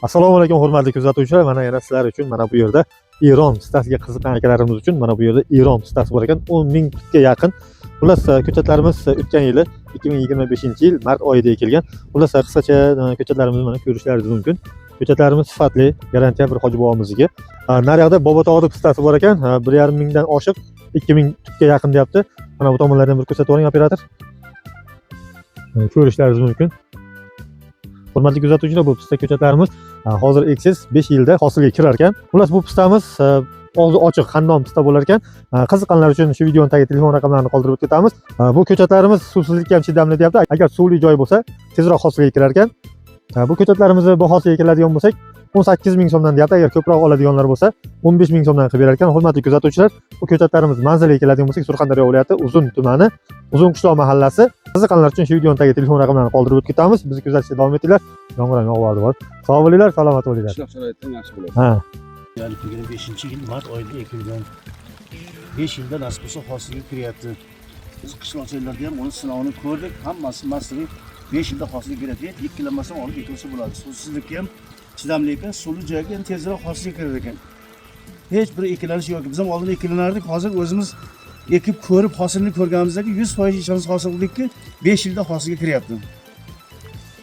Assalomu alaykum hurmatli kuzatuvchilar. Mana yana sizlar uchun mana bu yerda Eron sitasiga qiziqqan akalarimiz uchun mana bu yerda Eron sitasi bor ekan. 10 ming tutga yaqin. Xullas ko'chatlarimiz o'tgan yili 2025-yil mart oyida ekilgan. Xullas qisqacha ko'chatlarimizni mana ko'rishlaringiz mumkin. Ko'chatlarimiz sifatli, garantiya bir hoji bobomizniki. Naryoqda Bobotog' deb sitasi bor ekan. 1,5 mingdan oshiq 2000 tutga yaqin deyapti. Mana bu tomonlardan bir ko'rsatib o'ring operator. Ko'rishlaringiz mumkin. Hurmatli kuzatuvchilar, bu pista ko'chatlarimiz hozir eksiz 5 yilda hosilga kirar ekan. Xullas bu pistamiz og'zi ochiq, qandoq pista bo'lar ekan. Qiziqqanlar uchun shu videoning tagiga telefon raqamlarini qoldirib o'tamiz. Bu ko'chatlarimiz suvsizlikka ham chidamli deyapti. Agar suvli joy bo'lsa, tezroq hosilga kirar ekan. Bu ko'chatlarimizni bahosiga keladigan bo'lsak 18 ming so'mdan deyapti. Agar ko'proq oladiganlar bo'lsa 15 ming so'mdan qilib berar ekan. Hurmatli kuzatuvchilar, bu ko'chatlarimiz manziliga keladigan bo'lsak Surxondaryo viloyati Uzun tumani, Uzun qishloq mahallasi. Qiziqqanlar uchun shu videoning tagiga telefon raqamlarini qoldirib o'tamiz. Bizni kuzatishda davom etinglar. Yomg'ir ham yog'ib bor. Sog' bo'linglar, salomat bo'linglar. Qishloq sharoitida yaxshi bo'ladi. Ha. Yani 2025-yil mart oyida ekilgan. 5 yilda nasib bo'lsa hosilga kiryapti. Biz qishloqchilarda ham uni sinovini ko'rdik. Hammasi maslagiy 5 yilda hosilga kiradi. Ikkilanmasdan olib ekilsa bo'ladi. Suvsizlikka ham chidamli ekan, suvli joyga ham tezroq hosilga kirar ekan. Hech bir ikkilanish yo'q. Biz ham oldin ikkilanardik. Hozir o'zimiz ekib ko'rib hosilni ko'rganimizdagi 100% ishonch hosil qildikki 5 yilda hosilga kiryapti.